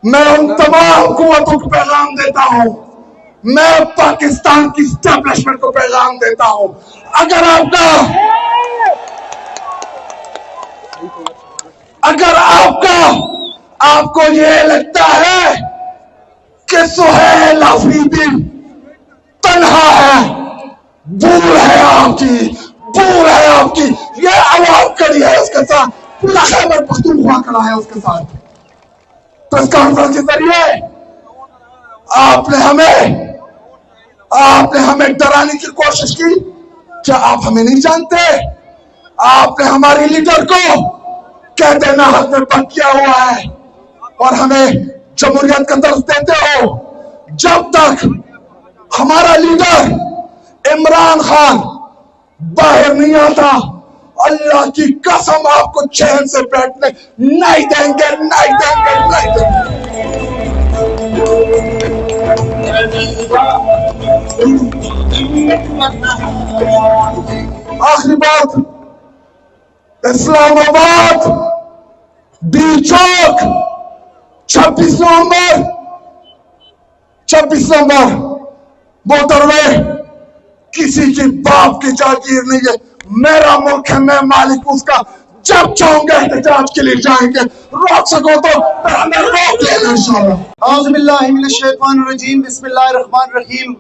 میں ان تمام قوتوں کو پیغام دیتا ہوں، میں پاکستان کی اسٹیبلشمنٹ کو پیغام دیتا ہوں، اگر آپ کو یہ لگتا ہے کہ سہیل آفریدی تنہا ہے، بھول ہے آپ کی، یہ عوام کڑی ہے اس کے ساتھ، پورا خیبر پختونخوا کھڑا ہے اس کے ساتھ۔ پریس کانفرنس کے ذریعے آپ نے ہمیں ڈرانے کی کوشش کی۔ کیا آپ ہمیں نہیں جانتے؟ آپ نے ہماری لیڈر کو کہتے نا حق میں بند کیا ہوا ہے اور ہمیں جمہوریت کا درس دیتے ہو۔ جب تک ہمارا لیڈر عمران خان باہر نہیں آتا، اللہ کی قسم آپ کو چین سے بیٹھنے نہیں دیں گے۔ آخری بات، اسلام آباد ڈی چوک 26 نومبر محترمے، کسی کی باپ کی جاگیر نہیں ہے، میرا ملک ہے، میں مالک اس کا۔ جب چاہوں گے احتجاج کے لیے جائیں گے، روک سکو تو ہمیں روک لینا انشاءاللہ۔ اعوذ باللہ من الشیطان الرجیم، بسم اللہ الرحمن الرحیم۔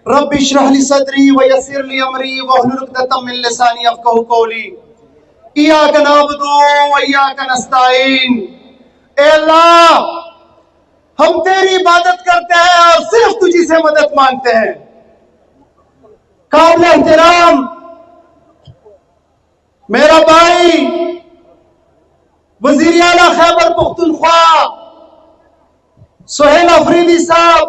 رب اشرح لی صدری ویسر لی امری واحلل عقدۃ من لسانی یفقہوا قولی۔ ایاک نعبد و ایاک نستعین۔ اے اللہ، ہم تیری عبادت کرتے ہیں اور صرف تجھی سے مدد مانگتے ہیں۔ قابل احترام میرا بھائی وزیر اعلیٰ خیبر پختونخوا سہیل آفریدی صاحب،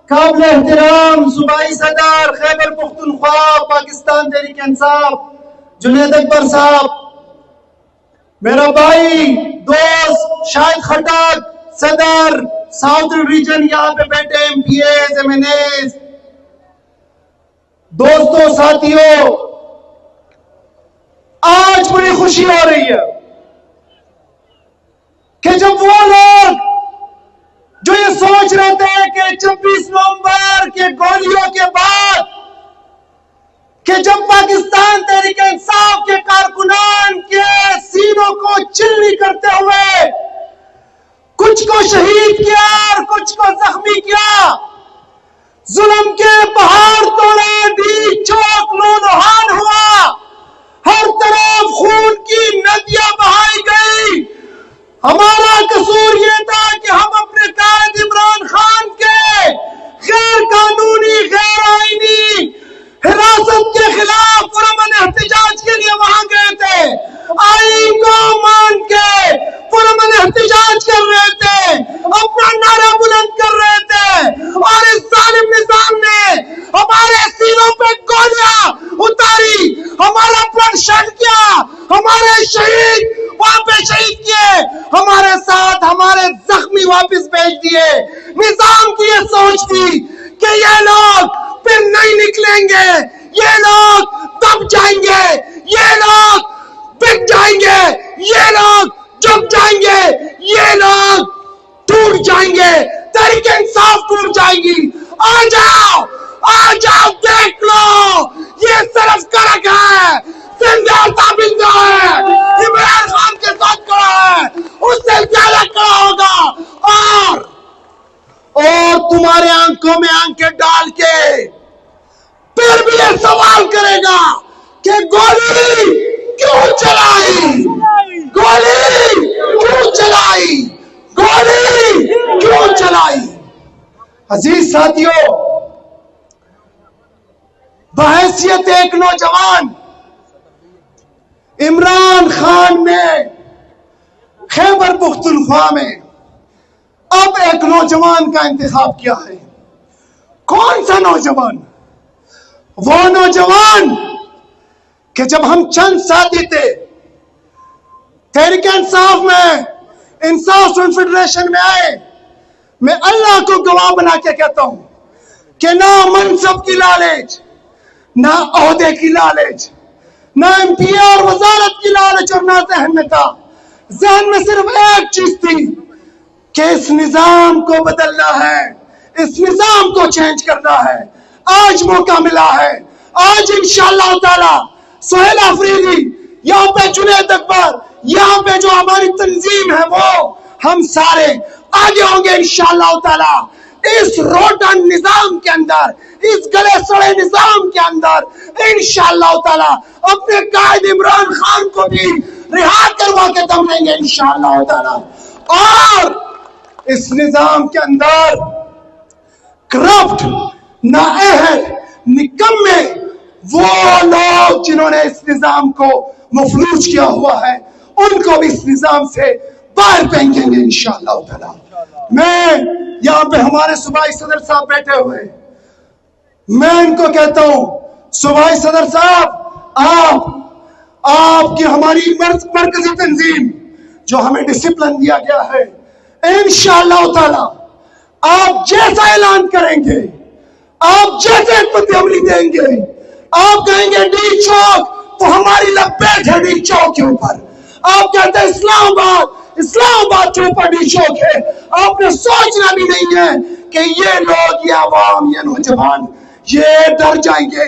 قابل احترام صوبائی صدر خیبر پختونخوا پاکستان تحریک انصاف جنید اکبر صاحب، میرا بھائی دوست شاہد خٹک صدر ساؤتھرن ریجن، یہاں پہ بیٹھے MPs, MNAs, دوستوں، ساتھیوں، آج بڑی خوشی ہو رہی ہے کہ جب وہ لوگ جو یہ سوچ رہے تھے کہ 26 نومبر کے گولیوں کے بعد کہ جب پاکستان تحریک انصاف کے کارکنان کے سینوں کو چلنی کرتے ہوئے کچھ کو شہید کیا اور کچھ کو زخمی کیا، ظلم کے پہاڑ توڑے، ڈی چوک لہو ہوا، ہر طرف خون کی ندیاں بہائی گئی۔ ہمارا قصور یہ تھا کہ ہم اپنے قائد عمران خان کے غیر قانونی، غیر آئینی حراست کے خلاف پرامن احتجاج کے لیے وہاں گئے تھے، آئین کو مان کے پرامن احتجاج کر رہے تھے، اپنا نعرہ بلند کر رہے تھے، اور اس ظالم نظام نے ہمارے سینوں پہ گولیاں اتاری، ہمارا بلڈ شیڈ کیا، ہمارے شہید وہاں پہ شہید کیے، ہمارے ساتھ ہمارے زخمی واپس بھیج دیے۔ نظام کی یہ سوچ تھی کہ یہ لوگ پھر نہیں نکلیں گے، یہ لوگ دب جائیں گے، یہ لوگ بک جائیں گے، یہ لوگ جھک جائیں گے، یہ لوگ ٹوٹ جائیں گے، تحریک انصاف ٹوٹ جائے گی۔ آ جاؤ دیکھ لو، یہ صرف کرک ہے، سندھیا تابندہ ہے، عمران خان کے ساتھ کھڑا ہے، اس سے زیادہ کھڑا ہوگا، اور تمہارے آنکھوں میں آنکھیں ڈال کے پھر بھی یہ سوال کرے گا کہ گولی کیوں چلائی، گولی کیوں چلائی، گولی کیوں چلائی۔ عزیز ساتھیوں، بحیثیت ایک نوجوان، عمران خان نے خیبر پختونخوا میں اب ایک نوجوان کا انتخاب کیا ہے۔ کون سا نوجوان؟ وہ نوجوان کہ جب ہم چند ساتھی تھے تحریک انصاف میں، انصاف فیڈریشن میں آئے، میں اللہ کو گواہ بنا کے کہتا ہوں کہ نہ منصب کی لالچ، نہ عہدے کی لالچ، نہ ایم پی اے اور وزارت کی لالچ اور نہ ذہن میں تھا، ذہن میں صرف ایک چیز تھی کہ اس نظام کو بدلنا ہے، اس نظام کو چینج کرنا ہے۔ آج موقع ملا ہے، آج انشاءاللہ تعالی سہیل آفریدی، یہاں پہ جنید اکبر، یہاں پہ جو ہماری تنظیم ہے وہ ہم سارے آگے ہوں گے انشاءاللہ تعالی۔ اس روٹن نظام کے اندر، اس گلے سڑے نظام کے اندر انشاءاللہ تعالی اپنے قائد عمران خان کو بھی رہا کروا کے دم لیں گے انشاءاللہ تعالی۔ اور اس نظام کے اندر کرپٹ، نااہل، نکمے وہ لوگ جنہوں نے اس نظام کو مفلوج کیا ہوا ہے، ان کو بھی اس نظام سے باہر پھینکیں گے انشاءاللہ تعالی۔ میں یہاں پہ ہمارے صوبائی صدر صاحب بیٹھے ہوئے، میں ان کو کہتا ہوں صوبائی صدر صاحب، آپ کی ہماری مرکزی تنظیم جو ہمیں ڈسپلن دیا گیا ہے، انشاءاللہ تعالی آپ جیسا اعلان کریں گے، آپ جیسے حکمت عملی دیں گے، آپ کہیں گے ڈی چوک تو ہماری لپیٹ ہے ڈی چوک کے اوپر۔ آپ کہتے ہیں اسلام آباد کے اوپر ڈی چوک ہے، آپ نے سوچنا بھی نہیں ہے کہ یہ لوگ، یہ عوام، یہ نوجوان یہ ڈر جائیں گے،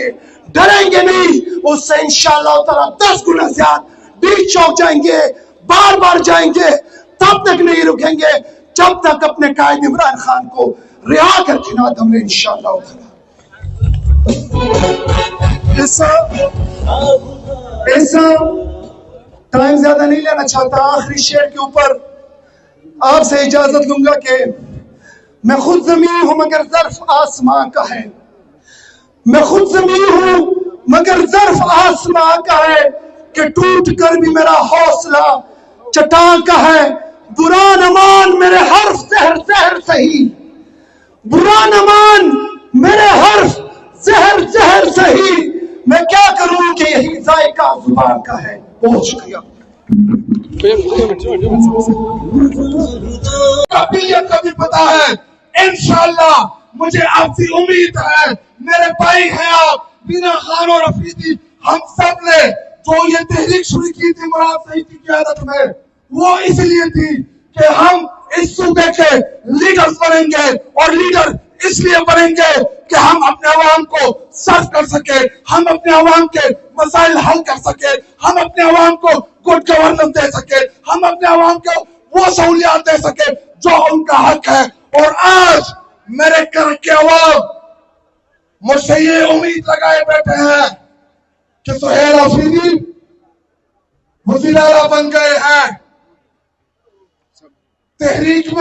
ڈریں گے نہیں، اس سے انشاءاللہ تعالی 10 گنا زیادہ ڈی چوک جائیں گے، بار بار جائیں گے، تب تک نہیں رکیں گے جب تک اپنے قائد عمران خان کو رہا کر کے نہ دم لیں انشاءاللہ تعالی۔ ایسا ٹائم زیادہ نہیں لینا چاہتا، آخری شعر کے اوپر آپ سے اجازت لوں گا کہ میں خود زمین ہوں مگر ظرف آسمان کا ہے، میں خود زمین ہوں مگر ظرف آسمان کا ہے، کہ ٹوٹ کر بھی میرا حوصلہ چٹان کا ہے، برا نہ مان میرے حرف زہر زہر سہی، برا نہ مان میرے حرف زہر زہر سہی، میں کیا کروں کہ یہی ذائقہ زبان کا ہے۔ بہت شکریہ۔ کبھی پتا ہے انشاءاللہ مجھے آپ سے امید ہے، میرے بھائی ہیں آپ، مینا خان اور افریدی، ہم سب نے جو یہ تحریک شروع کی تھی مراد صحیح کی قیادت میں، وہ اس لیے تھی کہ ہم اس صوبے کے لیڈر بنیں گے، اور لیڈر اس لیے بنیں گے کہ ہم اپنے عوام کو سرو کر سکے، ہم اپنے عوام کے مسائل حل کر سکے، ہم اپنے عوام کو گڈ گورننس دے سکے، ہم اپنے عوام کو وہ سہولیات دے سکے جو ان کا حق ہے۔ اور آج میرے گھر کے عوام مجھ سے یہ امید لگائے بیٹھے ہیں کہ سہیل آفریدی وزیر اعلیٰ بن گئے ہیں، تحریک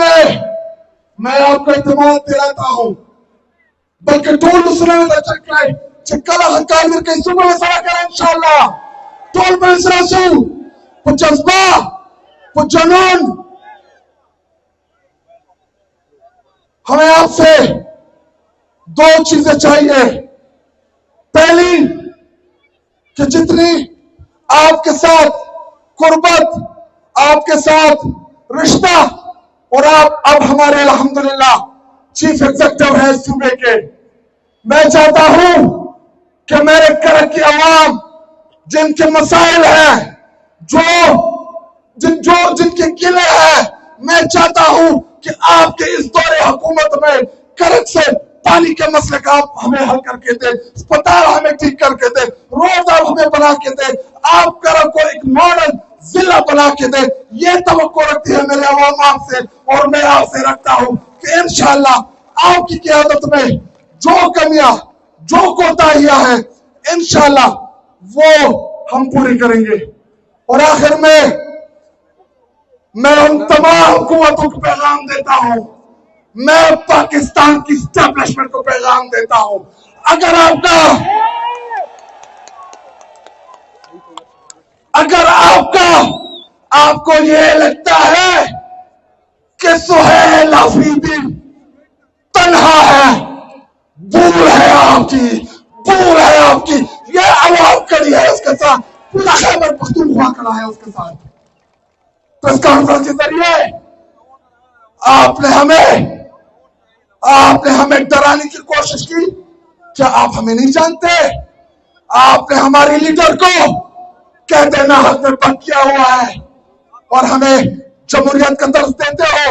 میں آپ کو اعتماد دلاتا ہوں، بلکہ ٹول اسرائیل چکلا ہنکار مر کے صبح میں سرا کریں انشاءاللہ، ٹول پر اسرائیل وہ جذبہ، وہ جنون، ہمیں آپ سے 2 چیزیں چاہیے۔ پہلی کہ جتنی آپ کے ساتھ قربت، آپ کے ساتھ رشتہ، اور آپ اب ہمارے الحمدللہ چیف ایگزیکٹو ہیں اس صوبے کے، میں چاہتا ہوں کہ میرے گھر کی عوام جن کے مسائل ہیں، جن کے گلے ہیں، میں چاہتا ہوں کہ آپ کے اس دور حکومت میں کرک سے پانی کے مسئلے کا آپ ہمیں حل کر کے دیں، اسپتال ہمیں ٹھیک کر کے دیں، روڈ آپ ہمیں بنا کے دیں، آپ کرک کو ایک ماڈل ضلع بنا کے دیں۔ یہ توقع رکھتی ہے میرے عوام آپ سے، اور میں آپ سے رکھتا ہوں کہ انشاءاللہ آپ کی قیادت میں جو کمیاں، جو کوتاہیاں ہیں، انشاءاللہ وہ ہم پوری کریں گے۔ اور آخر میں ان تمام حکومتوں کو پیغام دیتا ہوں، میں پاکستان کی اسٹیبلشمنٹ کو پیغام دیتا ہوں، اگر آپ کو یہ لگتا ہے کہ سہیل آفریدی تنہا ہے، بھول ہے آپ کی، یہ عوام کڑی ہے اس کے ساتھ، پورا خیبر پختونخوا کھڑا ہے اس کے ساتھ۔ پریس کانفرنس کے ذریعے آپ نے ہمیں ڈرانے کی کوشش کی، کیا آپ ہمیں نہیں جانتے؟ آپ نے ہماری لیڈر کو کہتے نہ حق میں بند کیا ہوا ہے، اور ہمیں جمہوریت کا درس دیتے ہو،